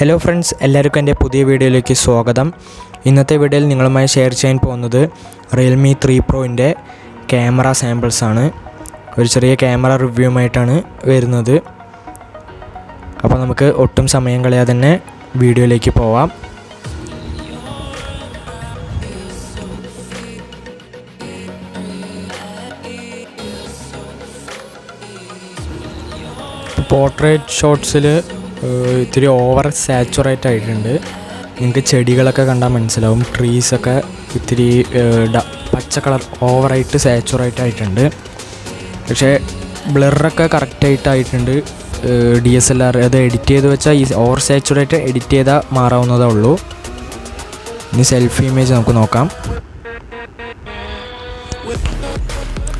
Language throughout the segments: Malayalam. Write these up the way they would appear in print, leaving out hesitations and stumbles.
ഹലോ ഫ്രണ്ട്സ്, എല്ലാവർക്കും എൻ്റെ പുതിയ വീഡിയോയിലേക്ക് സ്വാഗതം. ഇന്നത്തെ വീഡിയോയിൽ നിങ്ങളുമായി ഷെയർ ചെയ്യാൻ പോകുന്നത് Realme 3 Proൻ്റെ ക്യാമറ സാമ്പിൾസാണ്. ഒരു ചെറിയ ക്യാമറ റിവ്യൂമായിട്ടാണ് വരുന്നത്. അപ്പോൾ നമുക്ക് ഒട്ടും സമയം കളയാതെ തന്നെ വീഡിയോയിലേക്ക് പോവാം. പോർട്രേറ്റ് ഷോട്ട്സിൽ ഇത്തിരി ഓവർ സാച്ചുറേറ്റ് ആയിട്ടുണ്ട്. നിങ്ങൾക്ക് ചെടികളൊക്കെ കണ്ടാൽ മനസ്സിലാവും. ട്രീസൊക്കെ ഇത്തിരി പച്ച കളർ ഓവറായിട്ട് സാച്ചുറേറ്റ് ആയിട്ടുണ്ട്. പക്ഷേ ബ്ലറൊക്കെ കറക്റ്റായിട്ടായിട്ടുണ്ട്. DSLR അത് എഡിറ്റ് ചെയ്ത് വെച്ചാൽ ഈ ഓവർ സാച്ചുറേറ്റ് എഡിറ്റ് ചെയ്താൽ മാറാവുന്നതേ ഉള്ളൂ. ഇനി സെൽഫി ഇമേജ് നമുക്ക് നോക്കാം.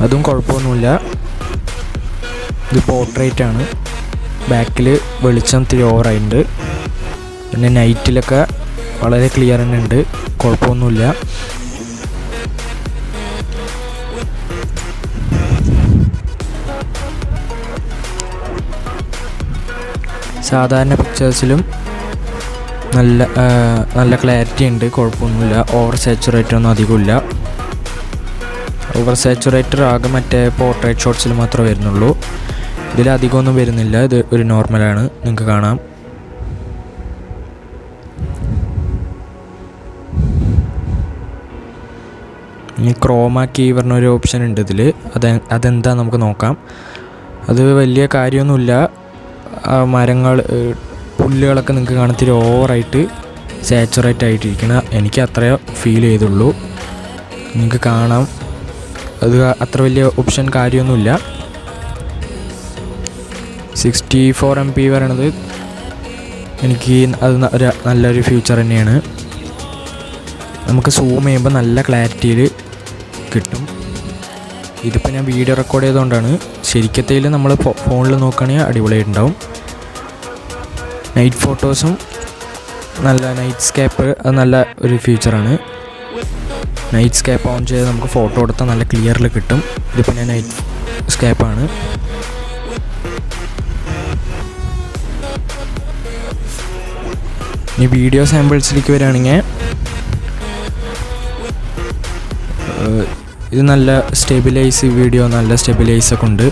അതും കുഴപ്പമൊന്നുമില്ല. ഇത് പോർട്രേറ്റാണ്. ബാക്കിൽ വെളിച്ചം ഇത്തിരി ഓവറായിട്ടുണ്ട്. പിന്നെ നൈറ്റിലൊക്കെ വളരെ ക്ലിയർ തന്നെ ഉണ്ട്, കുഴപ്പമൊന്നുമില്ല. സാധാരണ പിക്ചേഴ്സിലും നല്ല ക്ലാരിറ്റി ഉണ്ട്, കുഴപ്പമൊന്നുമില്ല. ഓവർ സാച്ചുറേറ്റ് ഒന്നും അധികമില്ല. ഓവർ സാച്ചുറേറ്റർ ആകെ മറ്റേ പോർട്രേറ്റ് ഷോട്ട്സിൽ മാത്രമേ വരുന്നുള്ളൂ. ഇതിലധികമൊന്നും വരുന്നില്ല. ഇത് ഒരു നോർമലാണ്, നിങ്ങൾക്ക് കാണാം. ഇനി ക്രോമാ കീ പറഞ്ഞൊരു ഓപ്ഷൻ ഉണ്ട് ഇതിൽ. അതെന്താ നമുക്ക് നോക്കാം. അത് വലിയ കാര്യമൊന്നുമില്ല. മരങ്ങൾ പുല്ലുകളൊക്കെ നിങ്ങൾക്ക് കാണത്തിരി ഓവറായിട്ട് സാച്ചുറേറ്റ് ആയിട്ടിരിക്കണം. എനിക്ക് അത്രയോ ഫീൽ ചെയ്തുള്ളൂ. നിങ്ങൾക്ക് കാണാം, അത് അത്ര വലിയ ഓപ്ഷൻ കാര്യമൊന്നുമില്ല. 64 MP പറയണത് എനിക്ക് അത് നല്ലൊരു ഫീച്ചർ തന്നെയാണ്. നമുക്ക് സൂം ചെയ്യുമ്പോൾ നല്ല ക്ലാരിറ്റിയിൽ കിട്ടും. ഇതിപ്പോൾ ഞാൻ വീഡിയോ റെക്കോർഡ് ചെയ്തുകൊണ്ടാണ്. ശരിക്കത്തേൽ നമ്മൾ ഫോണിൽ നോക്കുകയാണെങ്കിൽ അടിപൊളിയായിട്ടുണ്ടാവും. നൈറ്റ് ഫോട്ടോസും നല്ല നൈറ്റ് സ്കേപ്പ് അത് നല്ല ഒരു ഫീച്ചറാണ്. നൈറ്റ് സ്കേപ്പ് ഓൺ ചെയ്ത് നമുക്ക് ഫോട്ടോ എടുത്താൽ നല്ല ക്ലിയറിൽ കിട്ടും. ഇതിപ്പോൾ ഞാൻ നൈറ്റ് സ്കേപ്പാണ്. ഇനി വീഡിയോ സാമ്പിൾസിലേക്ക് വരികയാണെങ്കിൽ ഇത് നല്ല നല്ല സ്റ്റെബിലൈസൊക്കെ ഉണ്ട്.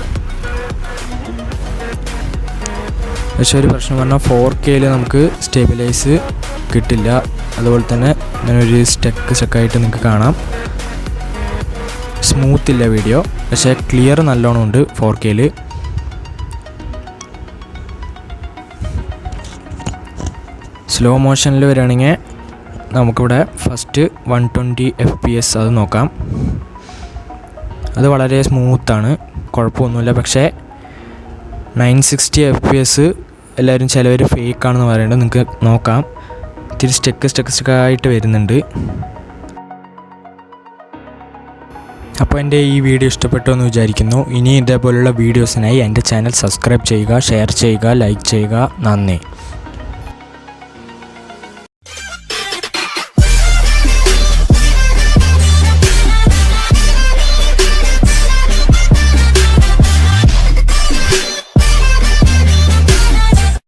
പക്ഷേ ഒരു പ്രശ്നം പറഞ്ഞാൽ 4Kയിൽ നമുക്ക് സ്റ്റെബിലൈസ് കിട്ടില്ല. അതുപോലെ തന്നെ ഇങ്ങനെ ഒരു സ്റ്റക്കായിട്ട് നിങ്ങൾക്ക് കാണാം. സ്മൂത്തില്ല വീഡിയോ, പക്ഷേ ക്ലിയർ നല്ലോണം ഉണ്ട് 4Kയിൽ. സ്ലോ മോഷനിൽ വരികയാണെങ്കിൽ നമുക്കിവിടെ ഫസ്റ്റ് 120 FPS അത് നോക്കാം. അത് വളരെ സ്മൂത്താണ്, കുഴപ്പമൊന്നുമില്ല. പക്ഷേ 960 FPS എല്ലാവരും ചിലവർ ഫേക്കാണെന്ന് പറയുന്നുണ്ട്. നിങ്ങൾക്ക് നോക്കാം, ഇത്തിരി സ്റ്റക്കായിട്ട് വരുന്നുണ്ട്. അപ്പോൾ എൻ്റെ ഈ വീഡിയോ ഇഷ്ടപ്പെട്ടു എന്ന് വിചാരിക്കുന്നു. ഇനി ഇതേപോലുള്ള വീഡിയോസിനായി എൻ്റെ ചാനൽ സബ്സ്ക്രൈബ് ചെയ്യുക, ഷെയർ ചെയ്യുക, ലൈക്ക് ചെയ്യുക. നന്ദി.